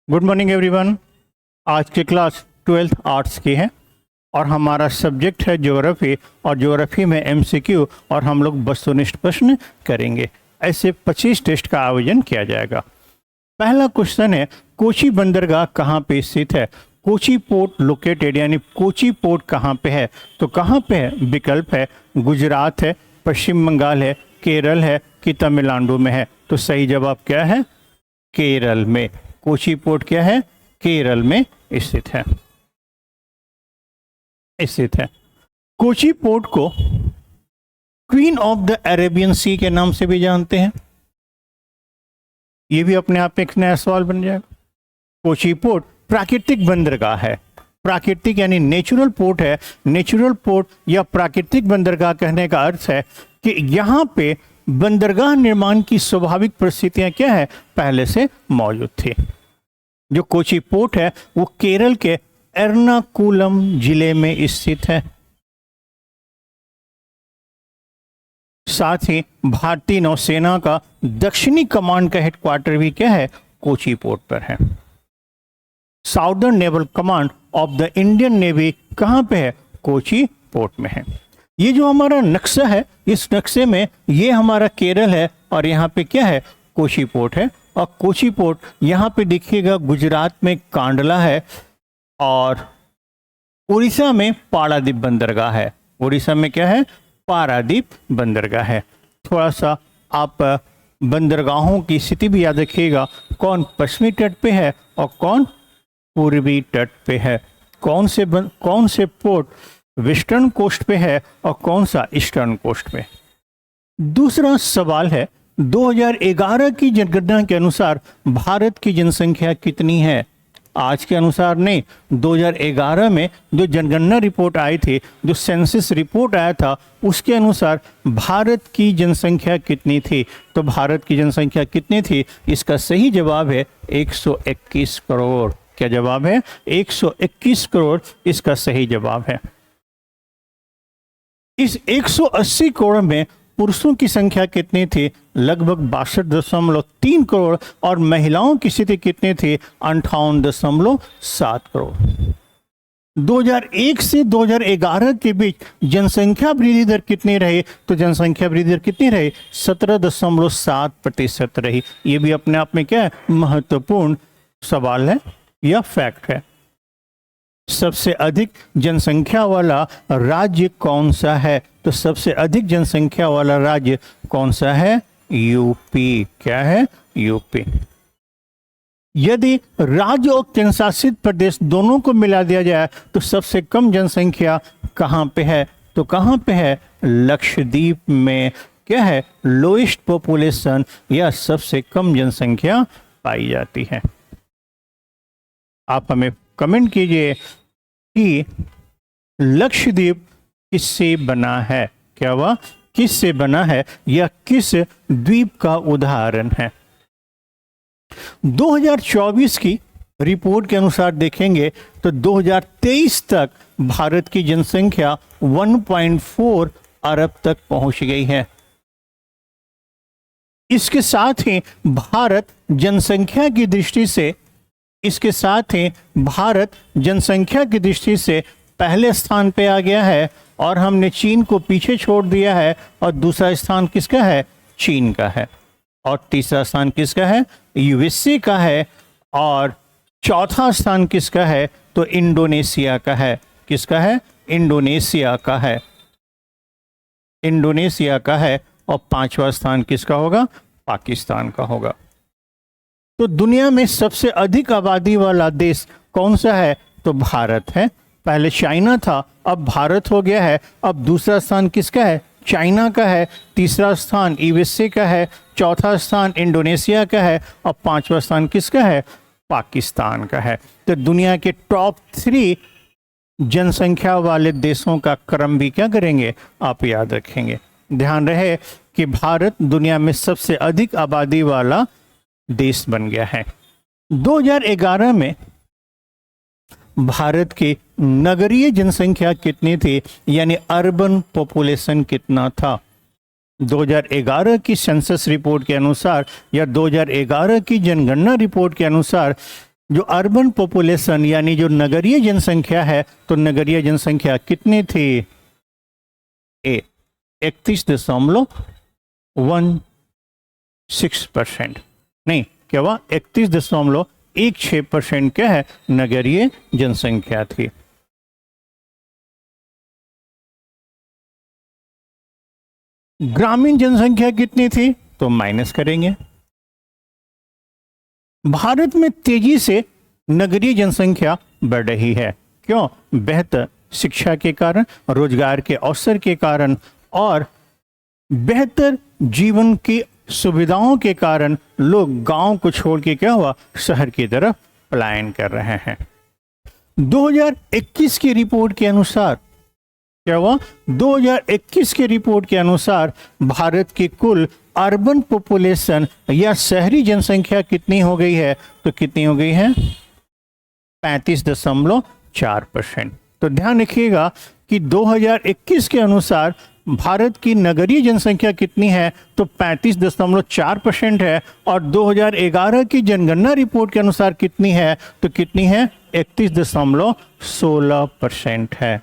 Good morning everyone. आज की class 12th arts की है और हमारा सब्जेक्ट है ज्योग्राफी और ज्योग्राफी में एमसीक्यू और हम लोग वस्तुनिष्ठ प्रश्न करेंगे। ऐसे 25 टेस्ट का आयोजन किया जाएगा। पहला क्वेश्चन है, कोची बंदरगाह कहाँ पे स्थित है? कोची पोर्ट लोकेटेड, यानी कोची पोर्ट कहाँ पे है? तो कहाँ पे है? विकल्प है गुजरात है, पश्चिम बंगाल है, केरल है कि तमिलनाडु में है। तो सही जवाब क्या है? केरल में। कोची पोर्ट क्या है? केरल में स्थित है। कोची पोर्ट को क्वीन ऑफ द अरेबियन सी के नाम से भी जानते हैं। ये भी अपने आप में एक नया सवाल बन जाएगा। कोची पोर्ट प्राकृतिक बंदरगाह है। प्राकृतिक यानी नेचुरल पोर्ट है। नेचुरल पोर्ट या प्राकृतिक बंदरगाह कहने का अर्थ है कि यहाँ पे बंदरगाह निर्माण की स्वाभाविक परिस्थितियां क्या है? पहले से मौजूद थी। जो कोची पोर्ट है वो केरल के एर्नाकुलम जिले में स्थित है। साथ ही भारतीय नौसेना का दक्षिणी कमांड का हेडक्वार्टर भी क्या है? कोची पोर्ट पर है। Southern naval command of the Indian navy कहाँ पे है? कोची पोर्ट में है। ये जो हमारा नक्शा है, इस नक्शे में ये हमारा केरल है और यहाँ पे क्या है? कोची पोर्ट है। और कोची पोर्ट यहाँ पे देखिएगा गुजरात में कांडला है और उड़ीसा में पारादीप बंदरगाह है। उड़ीसा में क्या है? पारादीप बंदरगाह है। थोड़ा सा आप बंदरगाहों की स्थिति भी याद रखिएगा, कौन पश्चिमी तट पे है और कौन पूर्वी तट पे है। कौन से पोर्ट वेस्टर्न कोस्ट पे है और कौन सा ईस्टर्न कोस्ट पे। दूसरा सवाल है, 2011 की जनगणना के अनुसार भारत की जनसंख्या कितनी है? आज के अनुसार नहीं, 2011 में जो जनगणना रिपोर्ट आई थी, जो सेंसस रिपोर्ट आया था, उसके अनुसार भारत की जनसंख्या कितनी थी? तो भारत की जनसंख्या कितनी थी? इसका सही जवाब है 121 करोड़। क्या जवाब है? 121 करोड़ इसका सही जवाब है। इस 180 करोड़ में पुरुषों की संख्या कितनी थी? लगभग 62.3 करोड़ और महिलाओं की स्थिति कितनी थी? 58.7 करोड़। 2001 से 2011 के बीच जनसंख्या वृद्धि दर कितनी रही? तो जनसंख्या वृद्धि दर कितनी रही? 17.7% रही। ये भी अपने आप में क्या है? महत्वपूर्ण सवाल है या फैक्ट है। सबसे अधिक जनसंख्या वाला राज्य कौन सा है? तो सबसे अधिक जनसंख्या वाला राज्य कौन सा है? यूपी। क्या है? यूपी। यदि राज्य और केंद्रशासित प्रदेश दोनों को मिला दिया जाए तो सबसे कम जनसंख्या कहाँ पे है? तो कहाँ पे है? लक्षद्वीप में। क्या है? लोएस्ट पॉपुलेशन या सबसे कम जनसंख्या पाई जाती है। आप हमें कमेंट कीजिए कि लक्षद्वीप किससे बना है? क्या वह किससे बना है या किस द्वीप का उदाहरण है? 2024 की रिपोर्ट के अनुसार देखेंगे तो 2023 तक भारत की जनसंख्या 1.4 अरब तक पहुंच गई है। इसके साथ ही भारत जनसंख्या की दृष्टि से पहले स्थान पे आ गया है और हमने चीन को पीछे छोड़ दिया है। और दूसरा स्थान किसका है? चीन का है। और तीसरा स्थान किसका है? यूएसए का है। और चौथा स्थान किसका है? तो इंडोनेशिया का है। किसका है? इंडोनेशिया का है। इंडोनेशिया का है। और पांचवा स्थान किसका होगा? पाकिस्तान का होगा। तो दुनिया में सबसे अधिक आबादी वाला देश कौन सा है? तो भारत है। पहले चाइना था, अब भारत हो गया है। अब दूसरा स्थान किसका है? चाइना का है। तीसरा स्थान यूएसए का है। चौथा स्थान इंडोनेशिया का है और पांचवा स्थान किसका है? पाकिस्तान का है। तो दुनिया के टॉप 3 जनसंख्या वाले देशों का क्रम भी क्या करेंगे? आप याद रखेंगे। ध्यान रहे कि भारत दुनिया में सबसे अधिक आबादी वाला देश बन गया है। 2011 में भारत की नगरीय जनसंख्या कितनी थी, यानी अर्बन पॉपुलेशन कितना था? 2011 की सेंसस रिपोर्ट के अनुसार या 2011 की जनगणना रिपोर्ट के अनुसार जो अर्बन पॉपुलेशन यानी जो नगरीय जनसंख्या है, तो नगरीय जनसंख्या कितनी थी? 31.16%। नहीं, क्या हुआ? 31.16% क्या है? नगरीय जनसंख्या थी। ग्रामीण जनसंख्या कितनी थी? तो माइनस करेंगे। भारत में तेजी से नगरीय जनसंख्या बढ़ रही है। क्यों? बेहतर शिक्षा के कारण, रोजगार के अवसर के कारण और बेहतर जीवन की सुविधाओं के कारण लोग गांव को छोड़ के क्या हुआ? शहर की तरफ पलायन कर रहे हैं। 2021 की रिपोर्ट के अनुसार क्या हुआ? 2021 की रिपोर्ट के अनुसार भारत की कुल अर्बन पॉपुलेशन या शहरी जनसंख्या कितनी हो गई है? तो कितनी हो गई है? 35.4%। तो ध्यान रखिएगा कि 2021 के अनुसार भारत की नगरीय जनसंख्या कितनी है? तो 35.4% है। और 2011 की जनगणना रिपोर्ट के अनुसार कितनी है? तो कितनी है? 31.16% है।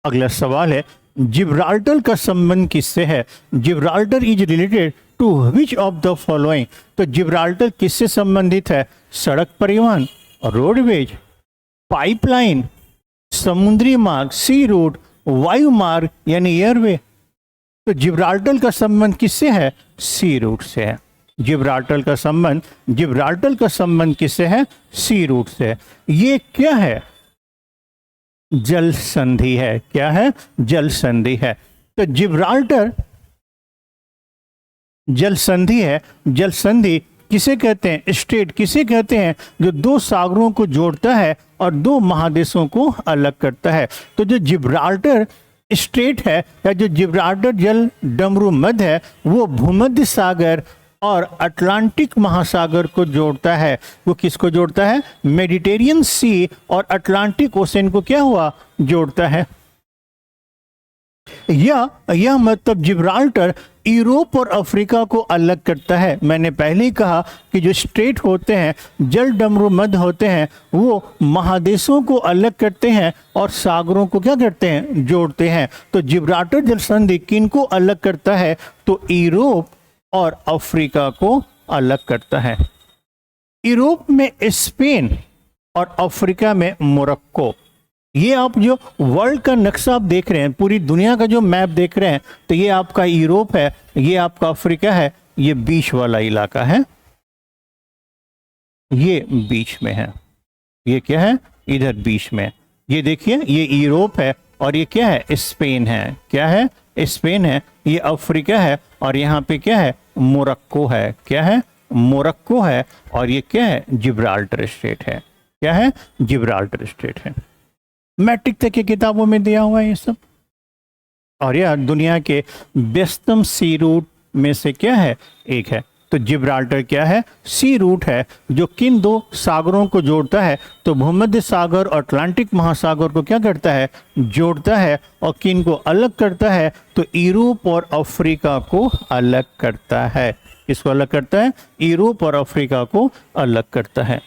अगला सवाल है, जिब्राल्टर का संबंध किससे है? Gibraltar is related to which of the following? तो जिब्राल्टर किससे संबंधित है? सड़क परिवहन, रोडवेज, पाइपलाइन, समुद्री मार्ग, सी रूट, वायु मार्ग यानी एयरवे। तो जिब्राल्टर का संबंध किससे है? सी रूट से है। जिब्राल्टर का संबंध किससे है? सी रूट से है। ये क्या है? जल संधि है। क्या है? जल संधि है। तो जिब्राल्टर जल संधि है। जल संधि किसे कहते हैं? स्टेट किसे कहते हैं? जो दो सागरों को जोड़ता है और दो महादेशों को अलग करता है। तो जो जिब्राल्टर स्टेट है या जो जिब्राल्टर जल डमरू मध्य है, वो भूमध्य सागर और अटलांटिक महासागर को जोड़ता है। वो किसको जोड़ता है? मेडिटेरियन सी और अटलांटिक ओशन को क्या हुआ? जोड़ता है। यह मतलब जिब्राल्टर यूरोप और अफ्रीका को अलग करता है। मैंने पहले ही कहा कि जो स्टेट होते हैं, जल डमरू मध्य होते हैं, वो महादेशों को अलग करते हैं और सागरों को क्या करते हैं? जोड़ते हैं। तो जिब्राल्टर जल संधि किनको अलग करता है? तो यूरोप और अफ्रीका को अलग करता है। यूरोप में स्पेन और अफ्रीका में मोरक्को। ये आप जो वर्ल्ड का नक्शा आप देख रहे हैं, पूरी दुनिया का जो मैप देख रहे हैं, तो ये आपका यूरोप है, ये आपका अफ्रीका है, ये बीच वाला इलाका है, ये बीच में है। ये क्या है? इधर बीच में। ये देखिए, ये यूरोप है और ये क्या है? स्पेन है। क्या है? स्पेन है। ये अफ्रीका है और यहाँ पे क्या है? मोरक्को है। क्या है? मोरक्को है। और ये क्या है? जिब्राल्टर स्टेट है। क्या है? जिब्राल्टर स्टेट है। मैट्रिक तक की किताबों में दिया हुआ है ये सब। और यह दुनिया के व्यस्तम सी रूट में से क्या है? एक है। तो जिब्राल्टर क्या है? सी रूट है, जो किन दो सागरों को जोड़ता है? तो भूमध्य सागर और अटलांटिक महासागर को क्या करता है? जोड़ता है। और किन को अलग करता है? तो यूरोप और अफ्रीका को अलग करता है। किसको अलग करता है? यूरोप और अफ्रीका को अलग करता है।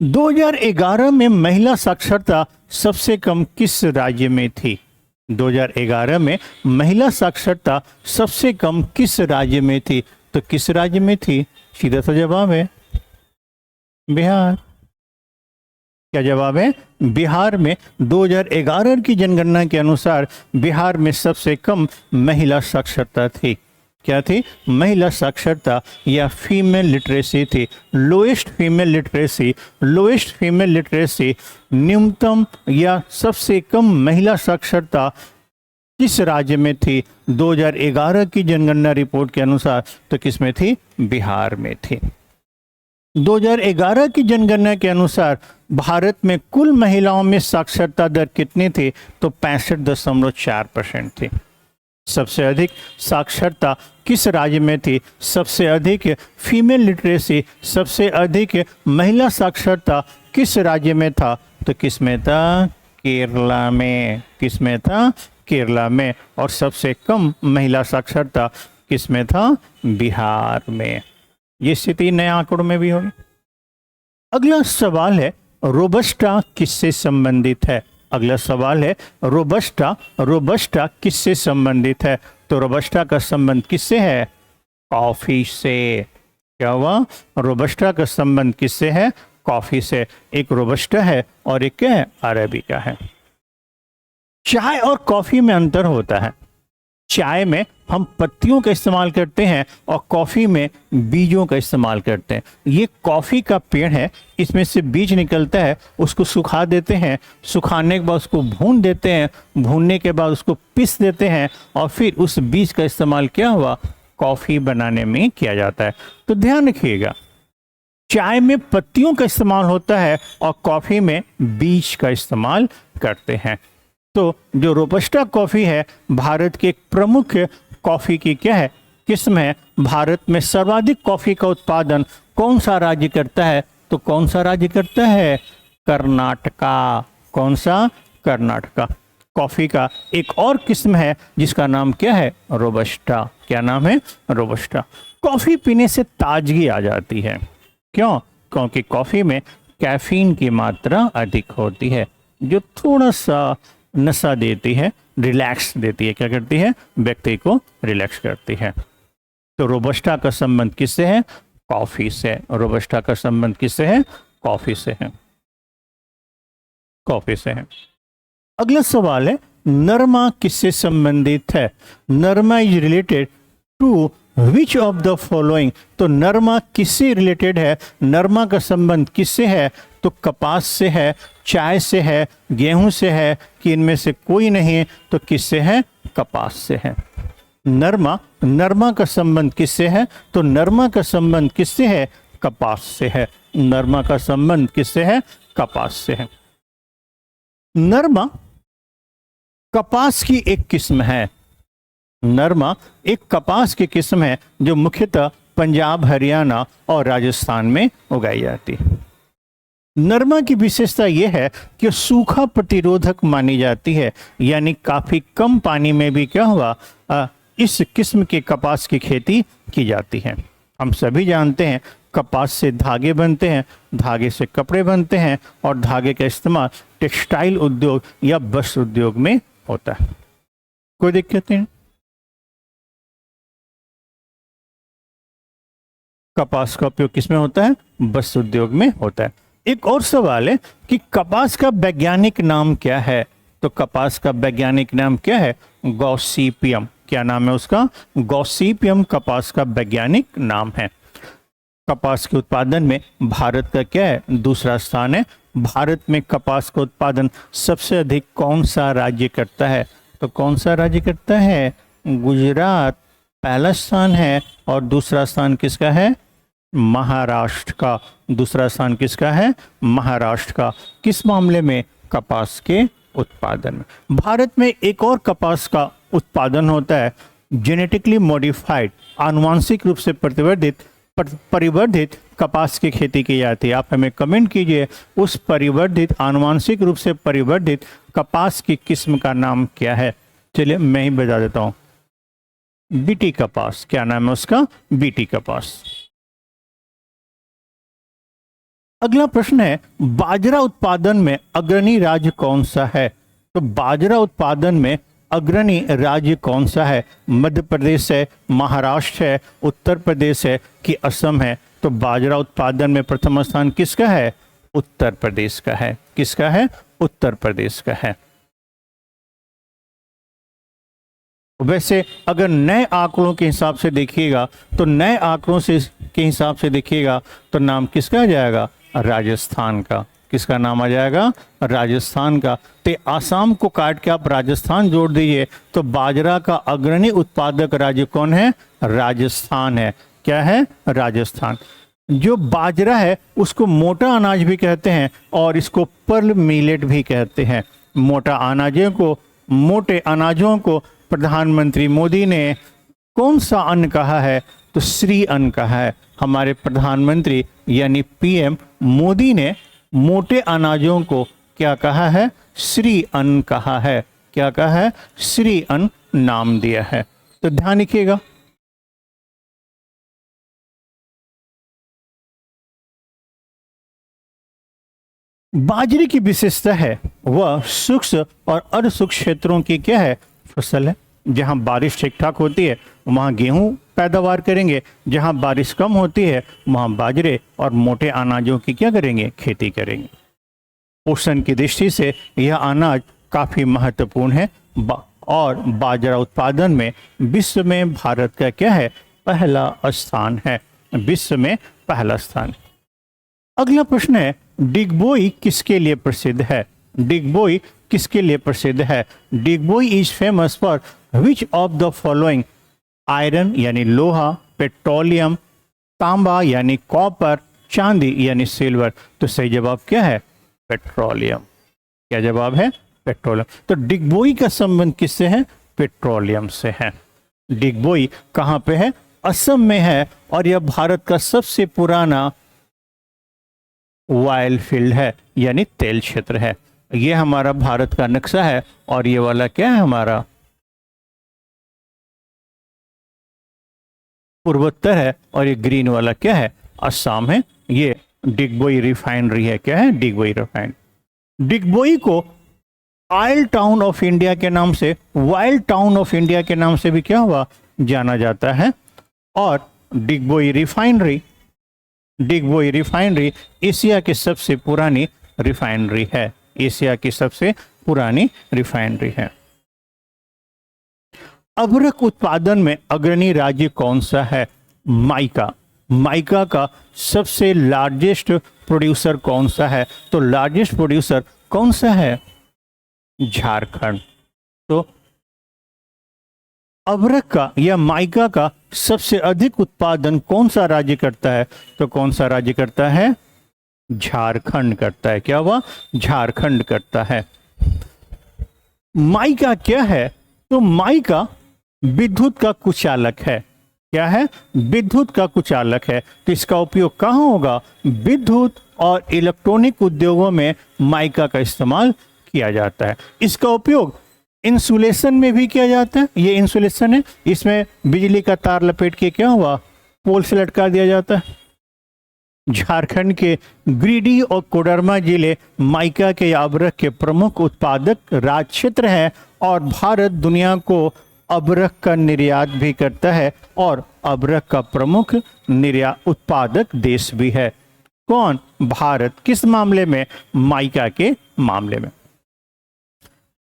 2011 में महिला साक्षरता सबसे कम किस राज्य में थी? 2011 में महिला साक्षरता सबसे कम किस राज्य में थी? तो किस राज्य में थी? सीधा सा जवाब है बिहार। क्या जवाब है? बिहार में 2011 की जनगणना के अनुसार बिहार में सबसे कम महिला साक्षरता थी। क्या थी? महिला साक्षरता या फीमेल लिटरेसी थी। लोएस्ट फीमेल लिटरेसी, न्यूनतम या सबसे कम महिला साक्षरता किस राज्य में थी? 2011 की जनगणना रिपोर्ट के अनुसार तो किस में थी? बिहार में थी। 2011 की जनगणना के अनुसार भारत में कुल महिलाओं में साक्षरता दर कितनी थी? तो 65.4% थी। सबसे अधिक साक्षरता किस राज्य में थी? सबसे अधिक फीमेल लिटरेसी, सबसे अधिक महिला साक्षरता किस राज्य में था? तो किस में था? केरला में। किस में था? केरला में। और सबसे कम महिला साक्षरता किस में था? बिहार में। ये स्थिति नए आंकड़ों में भी होगी। अगला सवाल है रोबस्टा किससे संबंधित है? अगला सवाल है रोबस्टा किससे संबंधित है? तो रोबस्टा का संबंध किससे है? कॉफी से। क्या हुआ? रोबस्टा का संबंध किससे है? कॉफी से। एक रोबस्टा है और एक क्या है? अरेबिका है। चाय और कॉफी में अंतर होता है। चाय में हम पत्तियों का इस्तेमाल करते हैं और कॉफी में बीजों का इस्तेमाल करते हैं। ये कॉफी का पेड़ है, इसमें से बीज निकलता है, उसको सुखा देते हैं, सुखाने के बाद उसको भून देते हैं, भूनने के बाद उसको पीस देते हैं और फिर उस बीज का इस्तेमाल क्या हुआ? कॉफी बनाने में किया जाता है। तो ध्यान रखिएगा, चाय में पत्तियों का इस्तेमाल होता है और कॉफी में बीज का इस्तेमाल करते हैं। तो जो रोबस्टा कॉफी है भारत की एक प्रमुख कॉफी की क्या है? किस्म है। भारत में सर्वाधिक कॉफी का उत्पादन कौन सा राज्य करता है? तो कौन सा राज्य करता है? कर्नाटका। कौन सा? कर्नाटका। कॉफी का एक और किस्म है जिसका नाम क्या है? रोबस्टा। क्या नाम है? रोबस्टा। कॉफी पीने से ताजगी आ जाती है। क्यों? क्योंकि कॉफी में कैफीन की मात्रा अधिक होती है जो थोड़ा सा नशा देती है, रिलैक्स देती है। क्या करती है? व्यक्ति को रिलैक्स करती है। तो रोबस्टा का संबंध किससे है? कॉफी से। रोबस्टा का संबंध किससे है? कॉफी से है। कॉफी से है। अगला सवाल है नरमा किससे संबंधित है? नरमा is related to which of the following. तो नरमा किससे रिलेटेड है? नरमा का संबंध किससे है? तो कपास से है, चाय से है, गेहूं से है, कि इनमें से कोई नहीं? तो किससे है? कपास से है। नरमा का संबंध किससे है? तो नरमा का संबंध किससे है? कपास से है। नरमा का संबंध किससे है? कपास से है। नरमा कपास की एक किस्म है। नरमा एक कपास की किस्म है जो मुख्यतः पंजाब, हरियाणा और राजस्थान में उगाई जाती है। नरमा की विशेषता यह है कि सूखा प्रतिरोधक मानी जाती है, यानी काफी कम पानी में भी क्या हुआ? इस किस्म के कपास की खेती की जाती है। हम सभी जानते हैं कपास से धागे बनते हैं, धागे से कपड़े बनते हैं और धागे का इस्तेमाल टेक्सटाइल उद्योग या वस्त्र उद्योग में होता है। कोई दिक्कत नहीं। कपास का उपयोग किसमें होता है? वस्त्र उद्योग में होता है। एक और सवाल है कि कपास का वैज्ञानिक नाम क्या है? तो कपास का वैज्ञानिक नाम क्या है? गॉसिपियम। क्या नाम है उसका? गॉसिपियम कपास का वैज्ञानिक नाम है। कपास के उत्पादन में भारत का क्या है? दूसरा स्थान है। भारत में कपास का उत्पादन सबसे अधिक कौन सा राज्य करता है? तो कौन सा राज्य करता है? गुजरात पहला स्थान है और दूसरा स्थान किसका है? महाराष्ट्र का। दूसरा स्थान किसका है? महाराष्ट्र का। किस मामले में? कपास के उत्पादन में। भारत में एक और कपास का उत्पादन होता है, जेनेटिकली मॉडिफाइड, आनुवांशिक रूप से परिवर्धित कपास की खेती की जाती है। आप हमें कमेंट कीजिए उस परिवर्धित, आनुवांशिक रूप से परिवर्धित कपास की किस्म का नाम क्या है? चलिए मैं ही बता देता हूं, बीटी कपास। क्या नाम है उसका? बीटी कपास। अगला प्रश्न है बाजरा उत्पादन में अग्रणी राज्य कौन सा है? तो बाजरा उत्पादन में अग्रणी राज्य कौन सा है? मध्य प्रदेश है, महाराष्ट्र है, उत्तर प्रदेश है कि असम है? तो बाजरा उत्पादन में प्रथम स्थान किसका है? उत्तर प्रदेश का है। किसका है? उत्तर प्रदेश का है। वैसे अगर नए आंकड़ों के हिसाब से देखिएगा तो नए आंकड़ों से के हिसाब से देखिएगा तो नाम किसका आ जाएगा? राजस्थान का। किसका नाम आ जाएगा? राजस्थान का। तो आसाम को काट के आप राजस्थान जोड़ दीजिए तो बाजरा का अग्रणी उत्पादक राज्य कौन है? राजस्थान है। क्या है? राजस्थान। जो बाजरा है उसको मोटा अनाज भी कहते हैं और इसको पर्ल मिलेट भी कहते हैं। मोटे अनाजों को प्रधानमंत्री मोदी ने कौन सा अन्न कहा है? तो श्री अन्न कहा है। हमारे प्रधानमंत्री यानी पीएम मोदी ने मोटे अनाजों को क्या कहा है? श्री अन्न कहा है। क्या कहा है? श्री अन्न नाम दिया है। तो ध्यान रखिएगा। बाजरे की विशेषता है वह शुष्क और अर्धशुष्क क्षेत्रों की क्या है, फसल है। जहां बारिश ठीक ठाक होती है वहां गेहूं पैदावार करेंगे, जहां बारिश कम होती है वहां बाजरे और मोटे अनाजों की क्या करेंगे, खेती करेंगे। पोषण की दृष्टि से यह अनाज काफी महत्वपूर्ण है और बाजरा उत्पादन में विश्व में भारत का क्या है, पहला स्थान है, विश्व में पहला स्थान। अगला प्रश्न है, डिगबोई किसके लिए प्रसिद्ध है? डिगबोई किसके लिए प्रसिद्ध है? Digboi is famous for which of the following? Iron यानी लोहा, पेट्रोलियम, तांबा यानी कॉपर, चांदी यानी सिल्वर। तो सही जवाब क्या है, पेट्रोलियम। क्या जवाब है, पेट्रोलियम। तो डिगबोई का संबंध किससे है, पेट्रोलियम से है। डिगबोई कहाँ पे है, असम में है और यह भारत का सबसे पुराना ऑयल फील्ड है यानी तेल क्षेत्र है। ये हमारा भारत का नक्शा है और ये वाला क्या है, हमारा पूर्वोत्तर है और ये ग्रीन वाला क्या है, असम है। ये डिगबोई रिफाइनरी है, क्या है, डिगबोई रिफाइनरी। डिगबोई को ऑयल टाउन ऑफ इंडिया के नाम से, वाइल्ड टाउन ऑफ इंडिया के नाम से भी क्या हुआ, जाना जाता है। और डिगबोई रिफाइनरी एशिया की सबसे पुरानी रिफाइनरी है, एशिया की सबसे पुरानी रिफाइनरी है। अभ्रक उत्पादन में अग्रणी राज्य कौन सा है? माइका। माइका का सबसे लार्जेस्ट प्रोड्यूसर कौन सा है? तो लार्जेस्ट प्रोड्यूसर कौन सा है, झारखंड। तो अभ्रक का या माइका का सबसे अधिक उत्पादन कौन सा राज्य करता है? तो कौन सा राज्य करता है, झारखंड करता है। क्या हुआ, झारखंड करता है। माइका क्या है? तो माइका विद्युत का कुचालक है। क्या है, विद्युत का कुचालक है। तो इसका उपयोग कहाँ होगा, विद्युत और इलेक्ट्रॉनिक उद्योगों में माइका का इस्तेमाल किया जाता है। इसका उपयोग इंसुलेशन में भी किया जाता है। ये इंसुलेशन है, इसमें बिजली का तार लपेट के क्या हुआ, पोल से लटका दिया जाता है। झारखंड के गिरिडीह और कोडरमा जिले माइका के अभ्रक के प्रमुख उत्पादक राज्य क्षेत्र हैं और भारत दुनिया को अभ्रक का निर्यात भी करता है और अभ्रक का प्रमुख निर्यात उत्पादक देश भी है। कौन, भारत। किस मामले में, माइका के मामले में।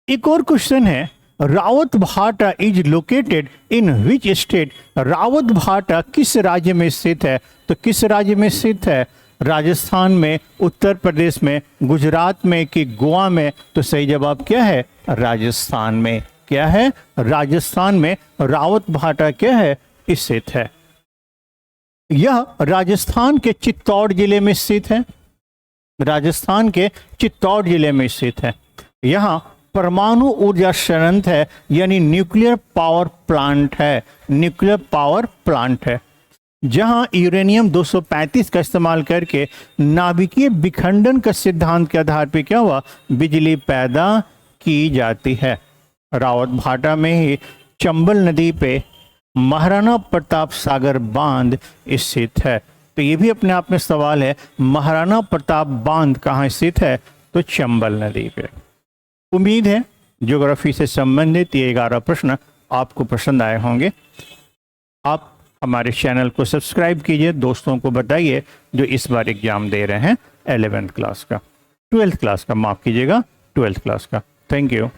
एक और क्वेश्चन है, रावत भाटा is located in which state? Rawat भाटा किस राज्य में स्थित है? तो किस राज्य में स्थित है, राजस्थान में, उत्तर प्रदेश में, गुजरात में कि गोवा में? तो सही जवाब क्या है, राजस्थान में। क्या है, राजस्थान में रावत भाटा क्या है, स्थित है। यह राजस्थान के चित्तौड़ जिले में स्थित है, राजस्थान के चित्तौड़ जिले में स्थित है। यहाँ परमाणु ऊर्जा संयंत्र है यानी न्यूक्लियर पावर प्लांट है, न्यूक्लियर पावर प्लांट है, जहां यूरेनियम 235 का इस्तेमाल करके नाभिकीय विखंडन का सिद्धांत के आधार पर क्या हुआ, बिजली पैदा की जाती है। रावत भाटा में ही चंबल नदी पे महाराणा प्रताप सागर बांध स्थित है। तो ये भी अपने आप में सवाल है, महाराणा प्रताप बांध कहाँ स्थित है? तो चंबल नदी पे। उम्मीद है ज्योग्राफी से संबंधित ये 11 प्रश्न आपको पसंद आए होंगे। आप हमारे चैनल को सब्सक्राइब कीजिए, दोस्तों को बताइए जो इस बार एग्जाम दे रहे हैं 11th क्लास का, 12th क्लास का, माफ कीजिएगा 12th क्लास का। Thank you.